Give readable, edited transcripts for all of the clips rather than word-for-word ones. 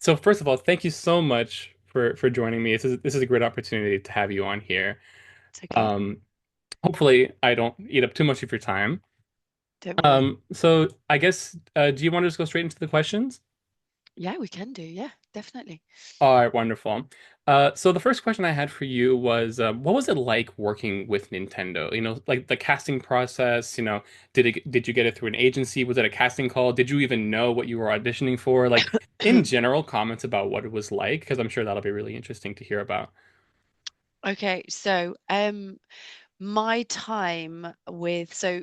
So first of all, thank you so much for joining me. This is a great opportunity to have you on here. It's okay. Um, Hopefully I don't eat up too much of your time. Don't worry. So I guess do you want to just go straight into the questions? Yeah, we can do. Yeah, definitely. All right, wonderful. So the first question I had for you was, what was it like working with Nintendo? You know, like the casting process. You know, did you get it through an agency? Was it a casting call? Did you even know what you were auditioning for? Like in general, comments about what it was like, because I'm sure that'll be really interesting to hear about. Okay, so my time with so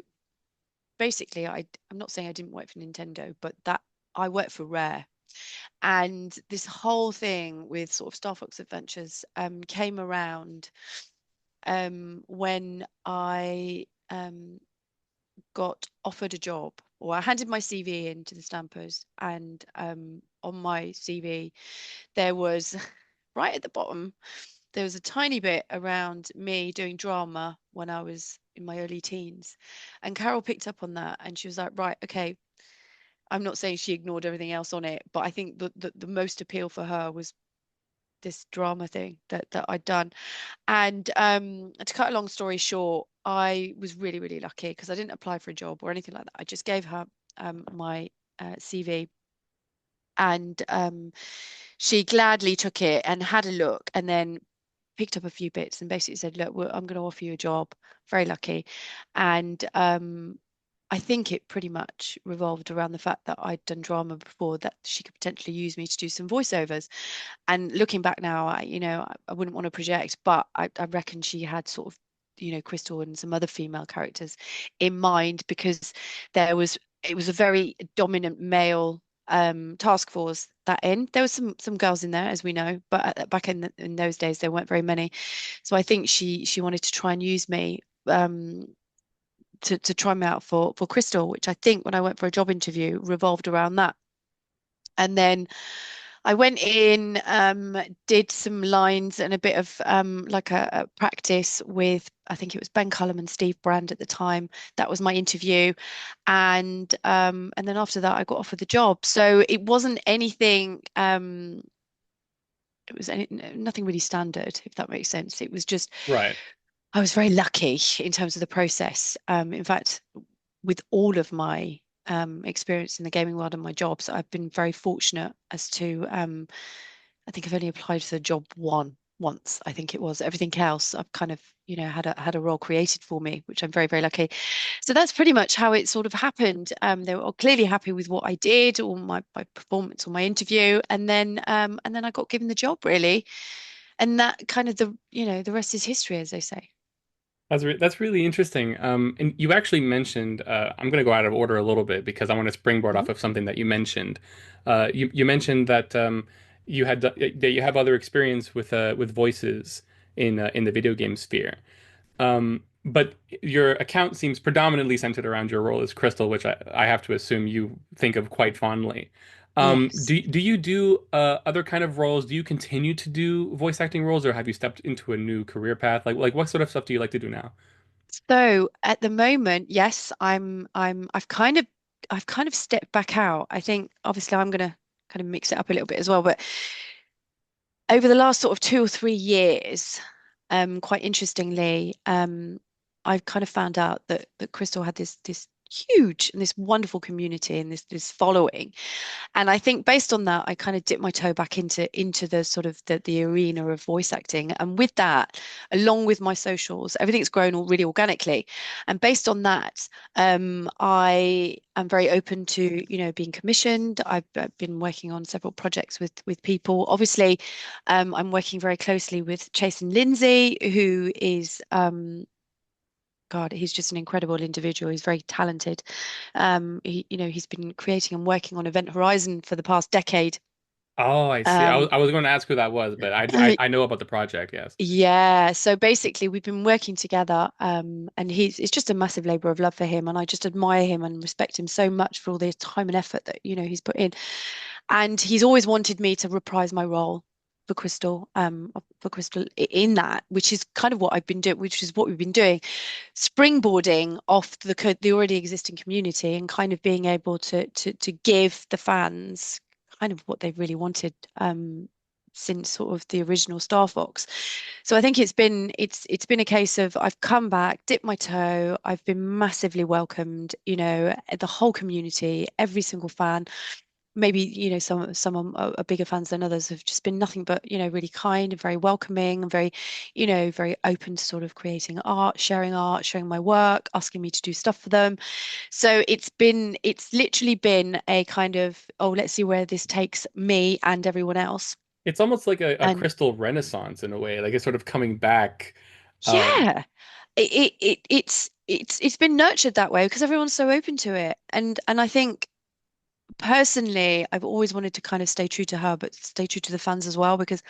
basically I'm not saying I didn't work for Nintendo, but that I worked for Rare. And this whole thing with sort of Starfox Adventures came around when I got offered a job, or I handed my CV in to the stampers, and on my CV there was right at the bottom there was a tiny bit around me doing drama when I was in my early teens. And Carol picked up on that and she was like, right, okay. I'm not saying she ignored everything else on it, but I think the most appeal for her was this drama thing that I'd done. And to cut a long story short, I was really, really lucky because I didn't apply for a job or anything like that. I just gave her my CV, and she gladly took it and had a look and then picked up a few bits and basically said, look, I'm going to offer you a job. Very lucky. And I think it pretty much revolved around the fact that I'd done drama before, that she could potentially use me to do some voiceovers. And looking back now, I wouldn't want to project, but I reckon she had sort of, Crystal and some other female characters in mind because it was a very dominant male task force that in. There was some girls in there, as we know, but back in those days there weren't very many. So I think she wanted to try and use me to try me out for Crystal, which I think when I went for a job interview revolved around that. And then I went in, did some lines and a bit of like a practice with, I think it was Ben Cullum and Steve Brand at the time. That was my interview, and then after that, I got offered the job. So it wasn't anything. It was nothing really standard, if that makes sense. It was just Right. I was very lucky in terms of the process. In fact, with all of my experience in the gaming world and my jobs, I've been very fortunate as to I think I've only applied for the job once, I think it was. Everything else I've kind of, had a role created for me, which I'm very, very lucky. So that's pretty much how it sort of happened. They were all clearly happy with what I did or my performance or my interview. And then I got given the job really. And that kind of the rest is history, as they say. That's really interesting. And you actually mentioned, I'm going to go out of order a little bit because I want to springboard Mhm. off of something that you mentioned. You mentioned that that you have other experience with voices in the video game sphere. But your account seems predominantly centered around your role as Crystal, which I have to assume you think of quite fondly. Yes. Do you do other kind of roles? Do you continue to do voice acting roles, or have you stepped into a new career path? Like what sort of stuff do you like to do now? So at the moment, yes, I've kind of stepped back out. I think obviously I'm gonna kind of mix it up a little bit as well, but over the last sort of 2 or 3 years, quite interestingly, I've kind of found out that Crystal had this huge and this wonderful community and this following. And I think based on that, I kind of dipped my toe back into the sort of the arena of voice acting. And with that, along with my socials, everything's grown all really organically. And based on that, I am very open to, being commissioned. I've been working on several projects with people. Obviously, I'm working very closely with Chase and Lindsay, who is God, he's just an incredible individual. He's very talented. He's been creating and working on Event Horizon for the past decade. Oh, I see. Um, I was going to ask who that was, but I know about the project, yes. yeah, so basically we've been working together, and it's just a massive labor of love for him, and I just admire him and respect him so much for all the time and effort that he's put in. And he's always wanted me to reprise my role for Crystal in that, which is kind of what I've been doing, which is what we've been doing, springboarding off the already existing community and kind of being able to give the fans kind of what they really wanted since sort of the original Star Fox. So I think it's been a case of I've come back, dipped my toe, I've been massively welcomed, the whole community, every single fan. Maybe, are bigger fans than others have just been nothing but, really kind and very welcoming and very, very open to sort of creating art, sharing my work, asking me to do stuff for them. So it's literally been a kind of, oh, let's see where this takes me and everyone else. It's almost like a And crystal renaissance in a way, like it's sort of coming back. Um, yeah, it's been nurtured that way because everyone's so open to it. And I think personally, I've always wanted to kind of stay true to her, but stay true to the fans as well, because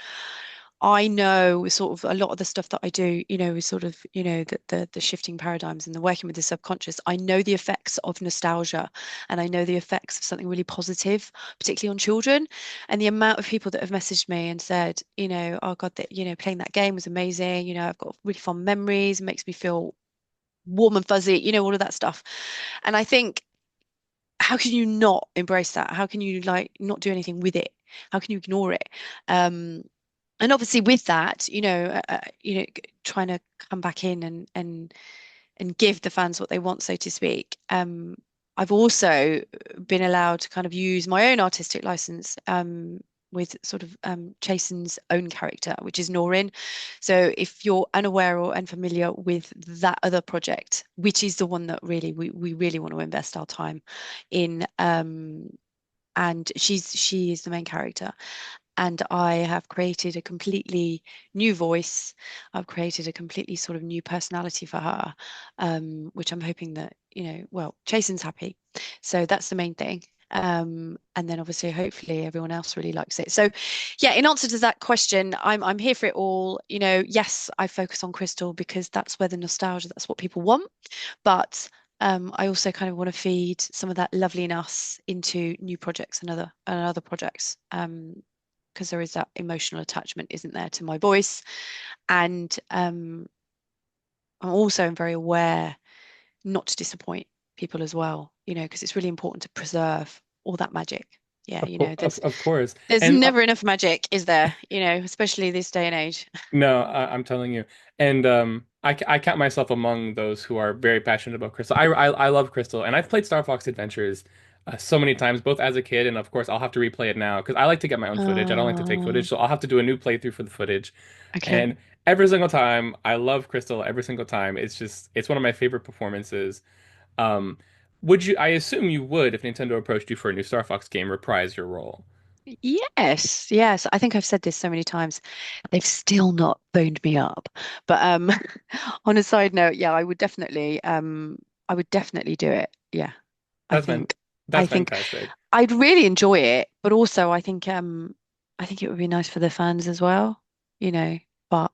I know sort of a lot of the stuff that I do, is sort of, the shifting paradigms and the working with the subconscious. I know the effects of nostalgia and I know the effects of something really positive, particularly on children. And the amount of people that have messaged me and said, oh God, that, playing that game was amazing. I've got really fond memories, it makes me feel warm and fuzzy, all of that stuff. And I think, how can you not embrace that? How can you like not do anything with it? How can you ignore it? Um, and obviously with that, trying to come back in and give the fans what they want, so to speak. I've also been allowed to kind of use my own artistic license with sort of Chasen's own character, which is Norin. So if you're unaware or unfamiliar with that other project, which is the one that really we really want to invest our time in, and she is the main character, and I have created a completely new voice. I've created a completely sort of new personality for her, which I'm hoping that, well, Jason's happy. So that's the main thing. And then obviously, hopefully, everyone else really likes it. So, yeah, in answer to that question, I'm here for it all. Yes, I focus on Crystal because that's where the nostalgia, that's what people want. But I also kind of want to feed some of that loveliness into new projects and other projects. Because there is that emotional attachment, isn't there, to my voice? And I'm also very aware not to disappoint people as well, because it's really important to preserve all that magic. Yeah, of course, of course, there's and never enough magic, is there? Especially this day and age. no, I'm telling you. And I count myself among those who are very passionate about Crystal. I love Crystal, and I've played Starfox Adventures so many times, both as a kid and of course I'll have to replay it now because I like to get my own footage. I don't like to take footage, Oh, so I'll have to do a new playthrough for the footage. okay. And every single time, I love Crystal. Every single time, it's one of my favorite performances. Um, would you? I assume you would if Nintendo approached you for a new Star Fox game, reprise your role. Yes, yes. I think I've said this so many times. They've still not phoned me up. But on a side note, yeah, I would definitely do it. Yeah. I That's fan think I that's think fantastic. I'd really enjoy it, but also I think it would be nice for the fans as well, you know. But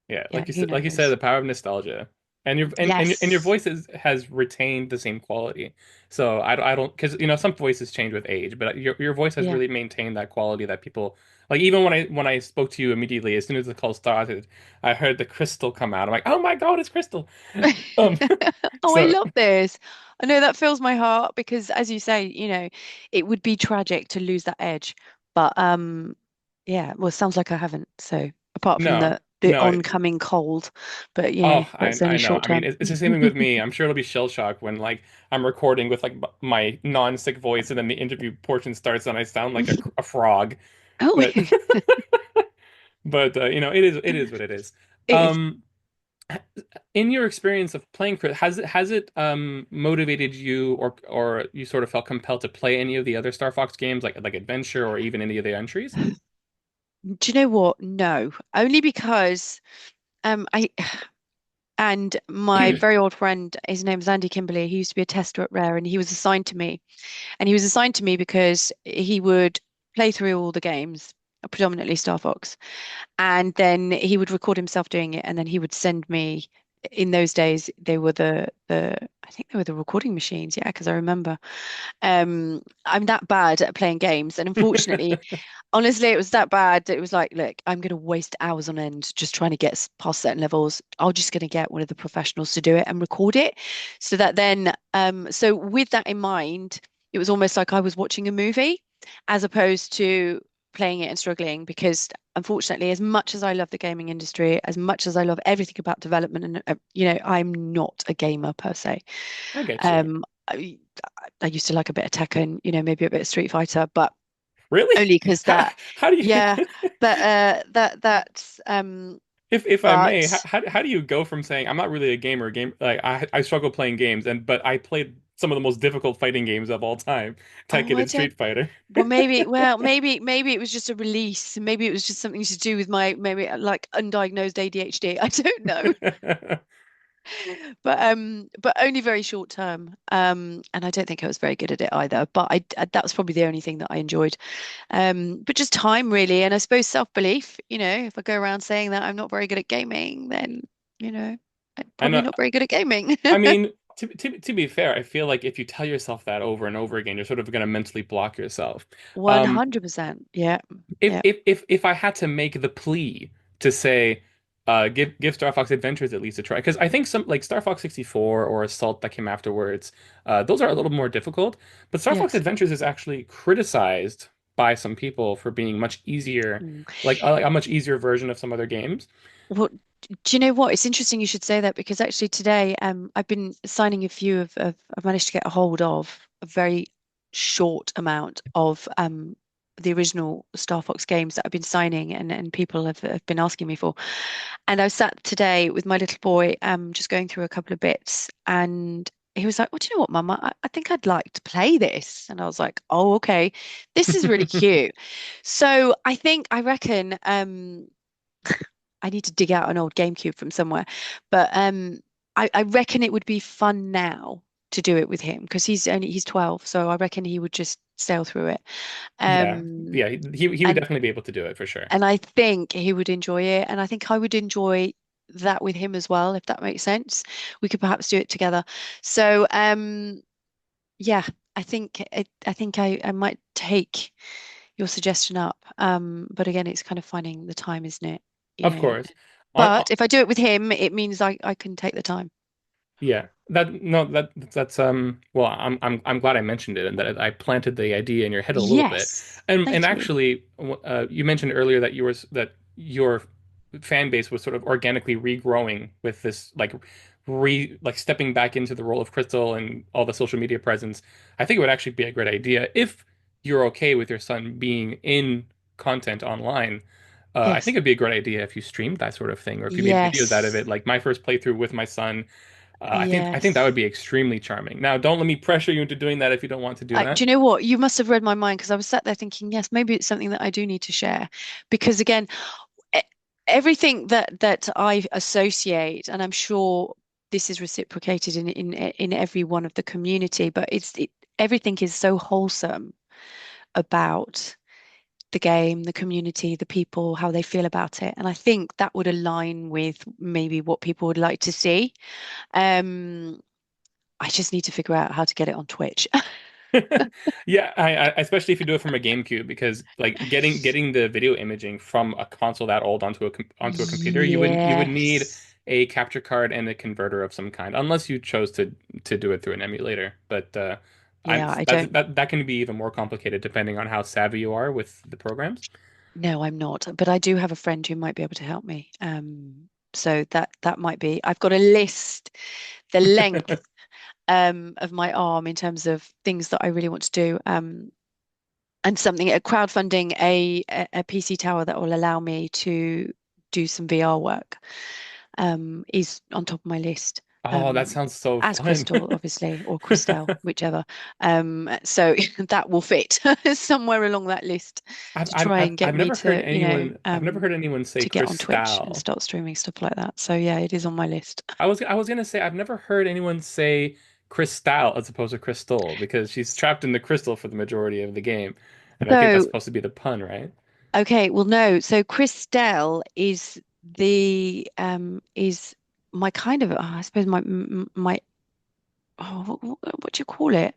Yeah, yeah, who like you said, knows? the power of nostalgia, and your Yes. voice has retained the same quality. So I don't because some voices change with age, but your voice has Yeah. really maintained that quality that people like. Even when I spoke to you immediately, as soon as the call started, I heard the crystal come out. I'm like, oh my God, it's Crystal. Um, Oh, I so love this. I know that fills my heart because, as you say, it would be tragic to lose that edge. But yeah, well, it sounds like I haven't. So apart from no, the no. oncoming cold, but Oh, that's I only know. short I mean, term. it's the same thing with me. I'm sure it'll be shell shock when like I'm recording with like my non-sick voice, and then the interview portion starts, and I sound like a frog. Oh, But but it is what it is. it is. Um, in your experience of playing Crit, has it motivated you or you sort of felt compelled to play any of the other Star Fox games like Adventure or even any of the entries? Do you know what? No, only because I and my very old friend, his name is Andy Kimberley. He used to be a tester at Rare, and he was assigned to me. And he was assigned to me because he would play through all the games, predominantly Star Fox, and then he would record himself doing it, and then he would send me. In those days, they were the I think they were the recording machines, yeah, because I remember. I'm that bad at playing games, and unfortunately, honestly, it was that bad that it was like, look, I'm going to waste hours on end just trying to get past certain levels. I'm just going to get one of the professionals to do it and record it, so that then, so with that in mind, it was almost like I was watching a movie. as opposed to playing it and struggling because unfortunately, as much as I love the gaming industry, as much as I love everything about development, and I'm not a gamer per se. I get you. Um, I, I used to like a bit of Tekken, maybe a bit of Street Fighter, but Really? only because How, that, how do you yeah, but that's if I may, but how do you go from saying I'm not really a gamer, like I struggle playing games and but I played some of the most difficult fighting games of all time, oh, Tekken I and don't. Street Fighter. Maybe it was just a release. Maybe it was just something to do with my maybe like undiagnosed ADHD. I don't know. But only very short term. And I don't think I was very good at it either. But that was probably the only thing that I enjoyed. But just time really, and I suppose self-belief. If I go around saying that I'm not very good at gaming, then you know, I'm I probably know. not very good at gaming. I mean, to be fair, I feel like if you tell yourself that over and over again, you're sort of going to mentally block yourself. Um, 100%. Yeah. if Yeah. I had to make the plea to say, give Star Fox Adventures at least a try, because I think some like Star Fox 64 or Assault that came afterwards, those are a little more difficult. But Star Fox Yes. Adventures is actually criticized by some people for being much easier, Mm. like a much easier version of some other games. Well, do you know what? It's interesting you should say that because actually today, I've been signing a few I've managed to get a hold of a very short amount of the original Star Fox games that I've been signing and people have been asking me for. And I was sat today with my little boy, just going through a couple of bits, and he was like, "Well, do you know what, Mum? I think I'd like to play this." And I was like, "Oh, okay, this is really cute." So I reckon, I need to dig out an old GameCube from somewhere. But I reckon it would be fun now to do it with him because he's 12, so I reckon he would just sail through it. Yeah, Um, yeah, he would and definitely be able to do it for sure. and I think he would enjoy it, and I think I would enjoy that with him as well, if that makes sense. We could perhaps do it together. So yeah, I think I might take your suggestion up. But again, it's kind of finding the time, isn't it? You Of know, course. but if I do it with him, it means I can take the time. Yeah. That no that's well I'm glad I mentioned it and that I planted the idea in your head a little bit. Yes. And Thank you. actually you mentioned earlier that your fan base was sort of organically regrowing with this like stepping back into the role of Crystal and all the social media presence. I think it would actually be a great idea if you're okay with your son being in content online. I think Yes. it'd be a great idea if you streamed that sort of thing, or if you made videos out of Yes. it. Like my first playthrough with my son, I think that would Yes. be extremely charming. Now, don't let me pressure you into doing that if you don't want to do Do that. you know what? You must have read my mind because I was sat there thinking, yes, maybe it's something that I do need to share. Because again, e- everything that I associate, and I'm sure this is reciprocated in every one of the community, but everything is so wholesome about the game, the community, the people, how they feel about it. And I think that would align with maybe what people would like to see. Um, I just need to figure out how to get it on Twitch. Yeah, especially if you do it from a GameCube, because like getting the video imaging from a console that old onto a computer, you would need Yes. a capture card and a converter of some kind, unless you chose to do it through an emulator. But Yeah, I don't. that can be even more complicated depending on how savvy you are with the programs. No, I'm not. But I do have a friend who might be able to help me. So that might be. I've got a list, the length of my arm in terms of things that I really want to do. And something crowdfunding a PC tower that will allow me to do some VR work is on top of my list. Oh, that Um, sounds so as fun. Crystal, obviously, or Christelle, whichever. So that will fit somewhere along that list to try and get I've me never heard to, I've never heard anyone say to get on Twitch and Krystal. start streaming stuff like that. So yeah, it is on my list. I was gonna say I've never heard anyone say Krystal as opposed to Crystal because she's trapped in the crystal for the majority of the game, and I think that's So supposed to be the pun, right? okay, well no, so Christelle is my kind of I suppose my what do you call it?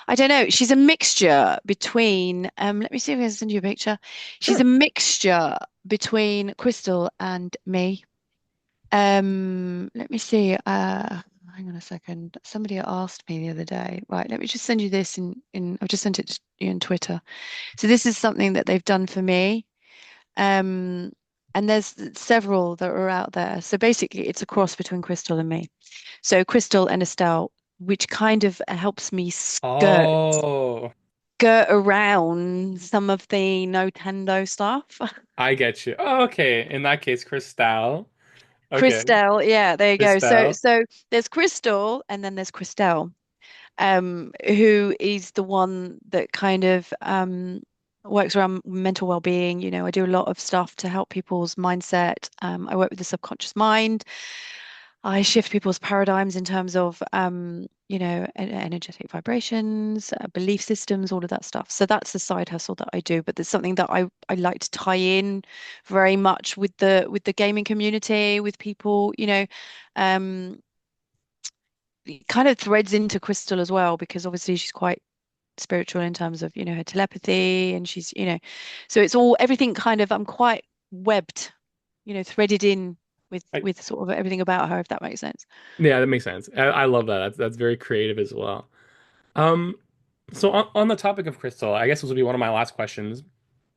I don't know. She's a mixture between let me see if I can send you a picture. She's a Sure. mixture between Crystal and me. Let me see. hang on a second. Somebody asked me the other day. Right, let me just send you this I've just sent it to you on Twitter. So this is something that they've done for me. Um, and there's several that are out there. So basically, it's a cross between Krystal and me. So Krystal and Estelle, which kind of helps me Oh, skirt around some of the Nintendo stuff. I get you. Oh, okay. In that case, Krystal. Okay. Krystal, yeah, there you go. So Krystal. so there's Krystal and then there's Krystal, who is the one that kind of works around mental well-being. You know, I do a lot of stuff to help people's mindset. I work with the subconscious mind. I shift people's paradigms in terms of, energetic vibrations, belief systems, all of that stuff. So that's the side hustle that I do. But there's something that I like to tie in very much with the gaming community, with people, um, it kind of threads into Crystal as well, because obviously she's quite spiritual in terms of, her telepathy, and she's, so it's all everything kind of, I'm quite webbed, threaded in with I, sort of everything about her, if that makes sense. yeah, that makes sense. I love that. That's very creative as well. Um, so on the topic of Crystal, I guess this will be one of my last questions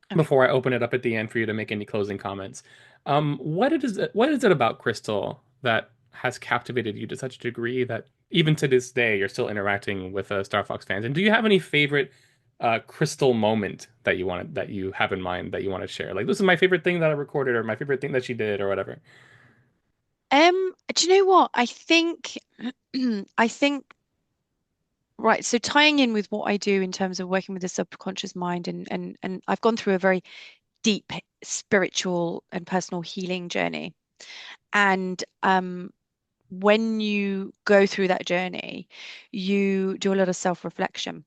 Okay. before I open it up at the end for you to make any closing comments. What is it about Crystal that has captivated you to such a degree that even to this day you're still interacting with Star Fox fans? And do you have any favorite Crystal moment that you have in mind that you want to share? Like this is my favorite thing that I recorded, or my favorite thing that she did, or whatever. Do you know what? I think I think right, so tying in with what I do in terms of working with the subconscious mind, and I've gone through a very deep spiritual and personal healing journey. And when you go through that journey, you do a lot of self-reflection.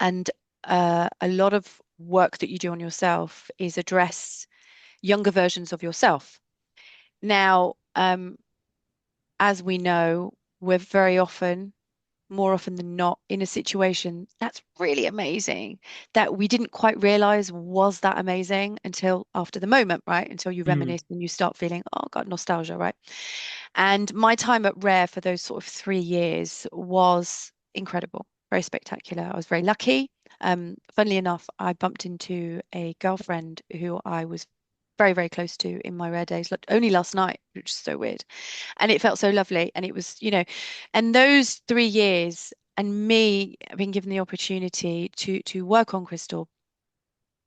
And a lot of work that you do on yourself is address younger versions of yourself. Now, as we know, we're very often, more often than not, in a situation that's really amazing that we didn't quite realize was that amazing until after the moment, right? Until you Mhm. reminisce and you start feeling, oh God, nostalgia, right? And my time at Rare for those sort of 3 years was incredible, very spectacular. I was very lucky. Funnily enough, I bumped into a girlfriend who I was very, very close to in my Rare days, like only last night, which is so weird. And it felt so lovely. And it was, and those 3 years and me being given the opportunity to work on Crystal,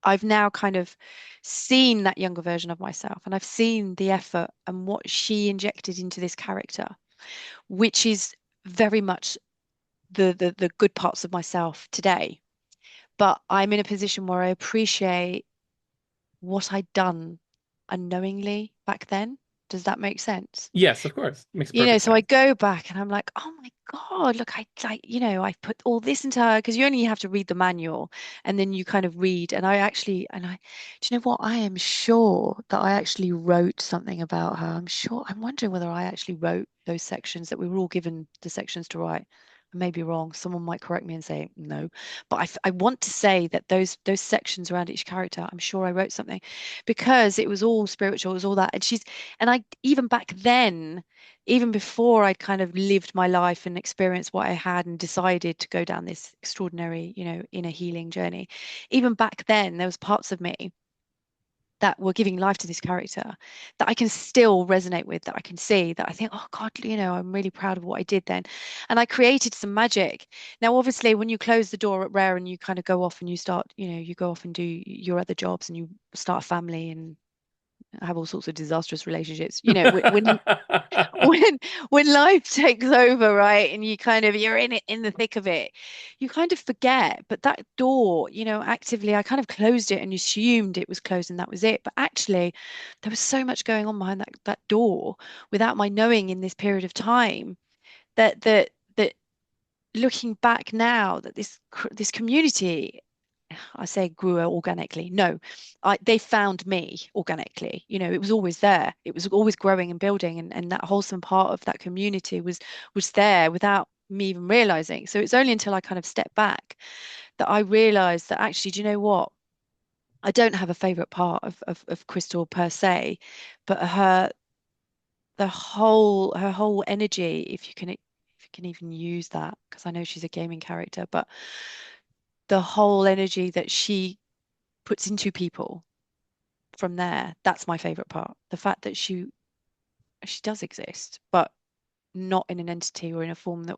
I've now kind of seen that younger version of myself, and I've seen the effort and what she injected into this character, which is very much the good parts of myself today. But I'm in a position where I appreciate what I'd done unknowingly back then. Does that make sense? Yes, of course. Makes perfect So I sense. go back and I'm like, oh my God, look, I like, I've put all this into her, because you only have to read the manual and then you kind of read. Do you know what? I am sure that I actually wrote something about her. I'm wondering whether I actually wrote those sections that we were all given the sections to write. I may be wrong. Someone might correct me and say no, but I want to say that those sections around each character, I'm sure I wrote something, because it was all spiritual, it was all that. And I, even back then, even before I'd kind of lived my life and experienced what I had and decided to go down this extraordinary, inner healing journey, even back then, there was parts of me that were giving life to this character that I can still resonate with, that I can see, that I think, oh God, I'm really proud of what I did then. And I created some magic. Now, obviously, when you close the door at Rare and you kind of go off and you start, you go off and do your other jobs and you start a family and have all sorts of disastrous relationships, when when life takes over, right, and you're in it, in the thick of it, you kind of forget. But that door, actively, I kind of closed it and assumed it was closed and that was it. But actually, there was so much going on behind that door without my knowing in this period of time, that looking back now, that this community, I say grew organically. No, they found me organically. It was always there. It was always growing and building, and that wholesome part of that community was there without me even realizing. So it's only until I kind of stepped back that I realized that actually, do you know what? I don't have a favorite part of Crystal per se, but her whole energy, if you can can even use that because I know she's a gaming character, but the whole energy that she puts into people from there, that's my favorite part. The fact that she does exist, but not in an entity or in a form that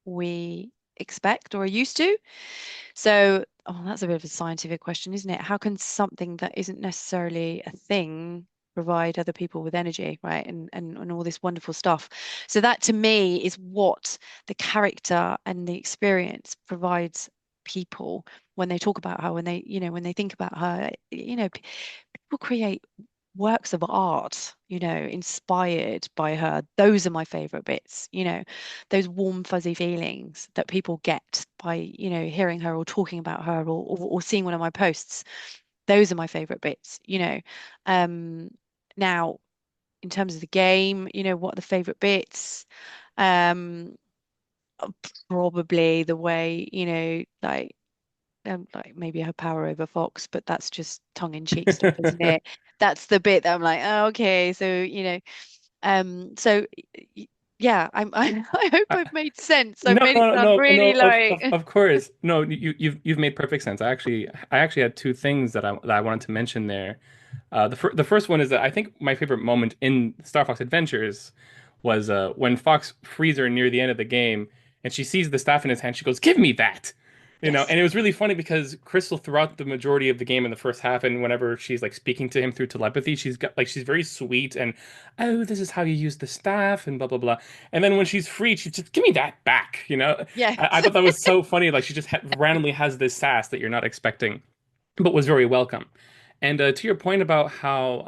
we expect or are used to. So, oh, that's a bit of a scientific question, isn't it? How can something that isn't necessarily a thing provide other people with energy, right? And all this wonderful stuff. So that to me is what the character and the experience provides people when they talk about her, when they, when they think about her, people create works of art, inspired by her. Those are my favorite bits, those warm, fuzzy feelings that people get by, hearing her or talking about her or seeing one of my posts. Those are my favorite bits, Um, now, in terms of the game, what are the favorite bits? Um, Probably the way, like maybe her power over Fox, but that's just tongue in cheek stuff, isn't it? That's the bit that I'm like, oh, okay, so so y- yeah, I hope I've made sense. I've No, made it no, sound no, really no. like Of course, no. You've made perfect sense. I actually had two things that I wanted to mention there. The first one is that I think my favorite moment in Starfox Adventures was when Fox frees her near the end of the game, and she sees the staff in his hand. She goes, "Give me that." yes, And it was really funny because Crystal throughout the majority of the game in the first half, and whenever she's like speaking to him through telepathy, she's very sweet and, oh, this is how you use the staff and blah blah blah. And then when she's free, she's just, give me that back. yes, I thought that was so funny. Like she just randomly has this sass that you're not expecting, but was very welcome. And to your point about how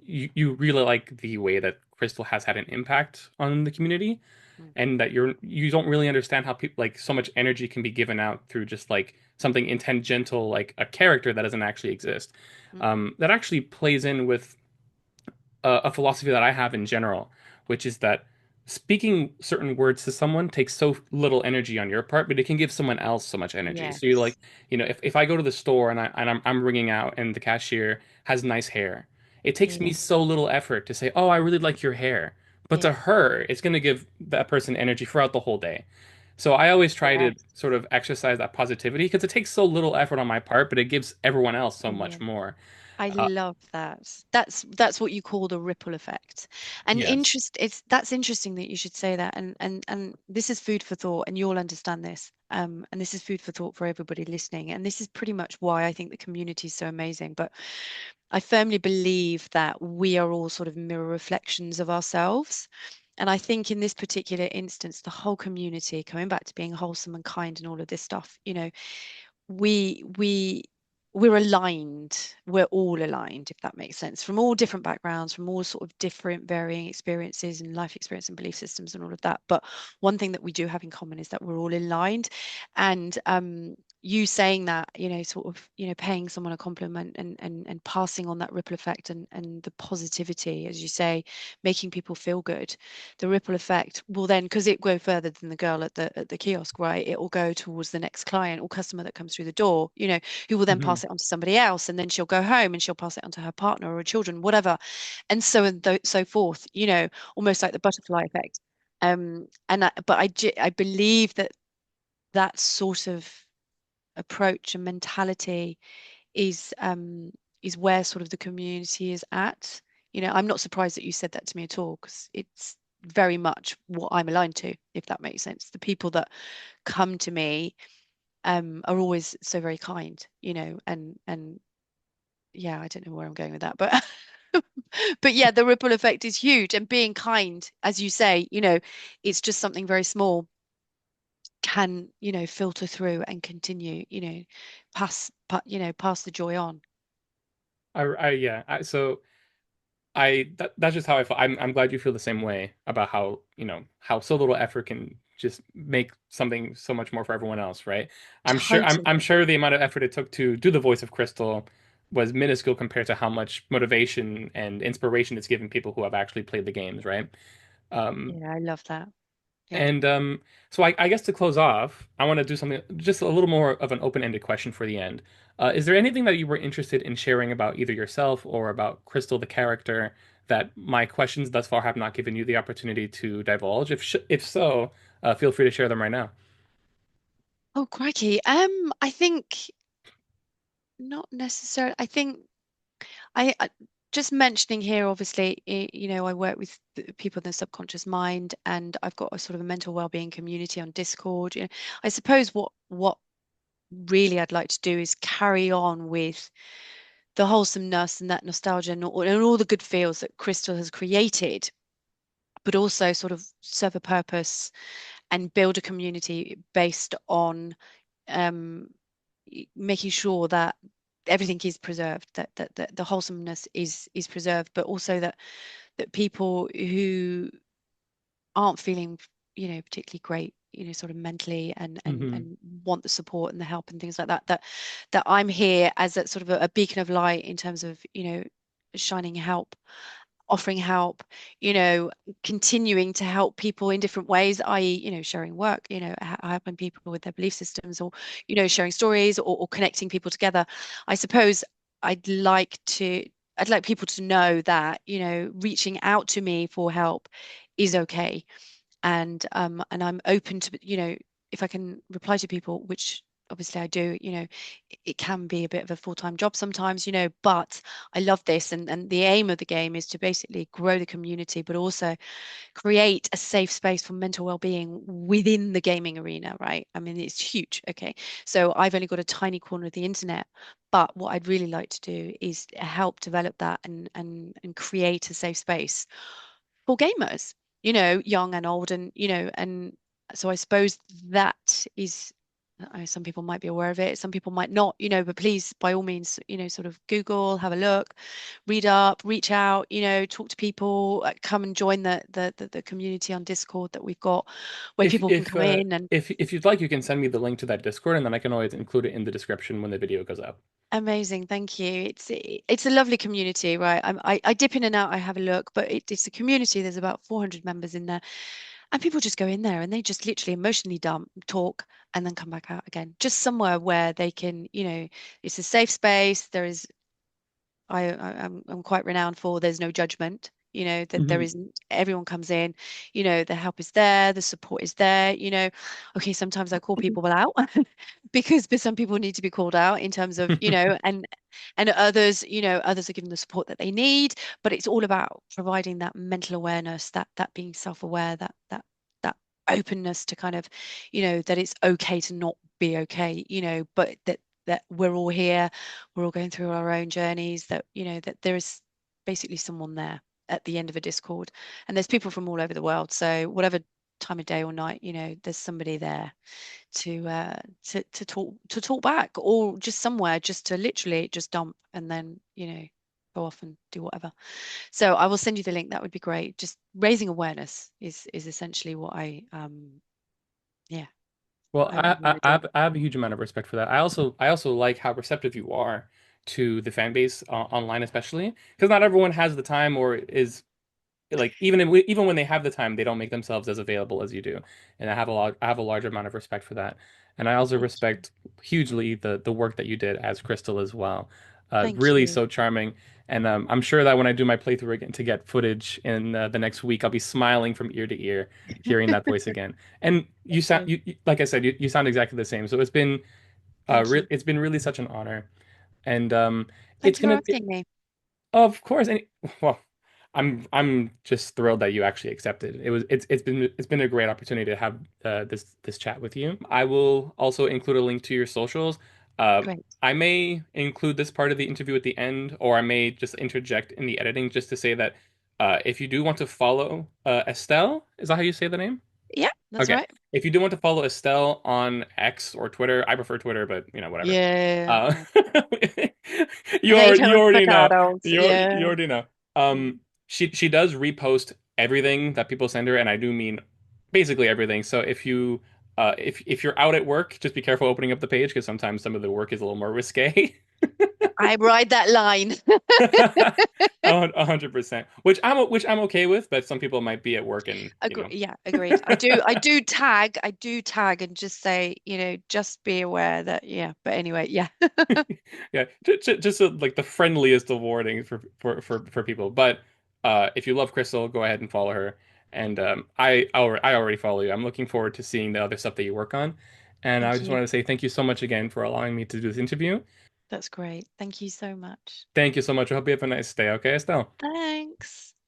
you really like the way that Crystal has had an impact on the community, mm, and that you don't really understand how people like so much energy can be given out through just like something tangential, like a character that doesn't actually exist. mm, That actually plays in with a philosophy that I have in general, which is that speaking certain words to someone takes so little energy on your part, but it can give someone else so much energy. So you're like, yes, if I go to the store and I'm ringing out and the cashier has nice hair, it takes me yeah, so little effort to say, "Oh, I really like your hair." But to yeah, her, it's going to give that person energy throughout the whole day. So I always try to yes, sort of exercise that positivity because it takes so little effort on my part, but it gives everyone else so yeah. much more. I Uh, love that. That's what you call the ripple effect. And yes. that's interesting that you should say that. And this is food for thought, and you'll understand this. And this is food for thought for everybody listening. And this is pretty much why I think the community is so amazing. But I firmly believe that we are all sort of mirror reflections of ourselves. And I think in this particular instance, the whole community, coming back to being wholesome and kind and all of this stuff, we we we're aligned, we're all aligned, if that makes sense, from all different backgrounds, from all sort of different varying experiences and life experience and belief systems and all of that. But one thing that we do have in common is that we're all aligned. And you saying that, sort of, paying someone a compliment and passing on that ripple effect and the positivity, as you say, making people feel good, the ripple effect will then, because it go further than the girl at the kiosk, right? It will go towards the next client or customer that comes through the door, who will then Mhm. pass it on to somebody else, and then she'll go home and she'll pass it on to her partner or her children, whatever, and so forth. Almost like the butterfly effect. But I believe that that sort of approach and mentality is um is where sort of the community is at. I'm not surprised that you said that to me at all because it's very much what I'm aligned to, if that makes sense. The people that come to me are always so very kind, and yeah, I don't know where I'm going with that, but but yeah, the ripple effect is huge. And being kind, as you say, it's just something very small can, filter through and continue, pass the joy on. Yeah. That's just how I feel. I'm glad you feel the same way about how, how so little effort can just make something so much more for everyone else, right? I'm Totally. sure the amount of effort it took to do the voice of Crystal was minuscule compared to how much motivation and inspiration it's given people who have actually played the games, right? Um, Yeah, I love that. Yeah. and so I guess to close off, I want to do something just a little more of an open-ended question for the end. Is there anything that you were interested in sharing about either yourself or about Crystal, the character, that my questions thus far have not given you the opportunity to divulge? If so, Feel free to share them right now. Oh, crikey. I think not necessarily. I think I just mentioning here, obviously, I work with people in the subconscious mind, and I've got a sort of a mental well-being community on Discord. I suppose what really I'd like to do is carry on with the wholesomeness and that nostalgia and all the good feels that Crystal has created, but also sort of serve a purpose and build a community based on um, making sure that everything is preserved, that the wholesomeness is preserved, but also that people who aren't feeling, particularly great, sort of mentally Hmm. and want the support and the help and things like that I'm here as a sort of a beacon of light in terms of, shining help, offering help, you know, continuing to help people in different ways, i.e., sharing work, helping people with their belief systems, or, sharing stories, or connecting people together. I suppose I'd like to, I'd like people to know that, reaching out to me for help is okay. And I'm open to, if I can reply to people, which obviously I do, it can be a bit of a full-time job sometimes, but I love this, and the aim of the game is to basically grow the community, but also create a safe space for mental well-being within the gaming arena, right? I mean, it's huge. Okay. So I've only got a tiny corner of the internet, but what I'd really like to do is help develop that and create a safe space for gamers, young and old, and so I suppose that is, some people might be aware of it, some people might not, but please, by all means, sort of Google, have a look, read up, reach out, talk to people, come and join the community on Discord that we've got, where If people can if come uh, in and if you'd like, you can send me the link to that Discord, and then I can always include it in the description when the video goes out. amazing, thank you. It's a lovely community, right? I dip in and out, I have a look, but it's a community. There's about 400 members in there. And people just go in there and they just literally emotionally dump, talk, and then come back out again. Just somewhere where they can, it's a safe space. There is, I'm quite renowned for there's no judgment, that there Hmm. isn't. Everyone comes in, the help is there, the support is there, Okay, sometimes I call people out because some people need to be called out in terms of, and others, others are given the support that they need, but it's all about providing that mental awareness, that being self-aware, that openness to kind of, that it's okay to not be okay, but that we're all here, we're all going through our own journeys, that, that there is basically someone there at the end of a Discord. And there's people from all over the world. So whatever time of day or night, there's somebody there to talk back, or just somewhere just to literally just dump and then, go off and do whatever. So I will send you the link. That would be great. Just raising awareness is essentially what yeah, Well, I want to do. I have a huge amount of respect for that. I also like how receptive you are to the fan base online, especially because not everyone has the time or is like even when they have the time, they don't make themselves as available as you do. And I have a larger amount of respect for that. And I also Thank you. respect hugely the work that you did as Crystal as well. Thank Really you. so charming. And I'm sure that when I do my playthrough again to get footage in the next week, I'll be smiling from ear to ear, hearing that voice again. And you Thank sound you. like I said, you sound exactly the same. So Thank you. it's been really such an honor. And it's Thank you for gonna asking me. of course, and well, I'm just thrilled that you actually accepted. It's been a great opportunity to have this chat with you. I will also include a link to your socials. Great. I may include this part of the interview at the end, or I may just interject in the editing just to say that if you do want to follow Estelle, is that how you say the name? Yeah, that's Okay. right. If you do want to follow Estelle on X or Twitter, I prefer Twitter, but whatever. Yeah. Uh, Hate you already know. avocados. You Yeah. already know. Mm. She does repost everything that people send her, and I do mean basically everything. So if you're out at work, just be careful opening up the page because sometimes some of the work is a little more risque. I ride that line. 100%, which I'm okay with, but some people might be at work and Agree. Yeah, agreed. I do tag and just say, just be aware that, yeah. But anyway, yeah. yeah, just like the friendliest of warnings for people. But if you love Crystal, go ahead and follow her. And I already follow you. I'm looking forward to seeing the other stuff that you work on. And I Thank just you. wanted to say thank you so much again for allowing me to do this interview. That's great. Thank you so much. Thank you so much. I hope you have a nice day. Okay, Estelle. Thanks.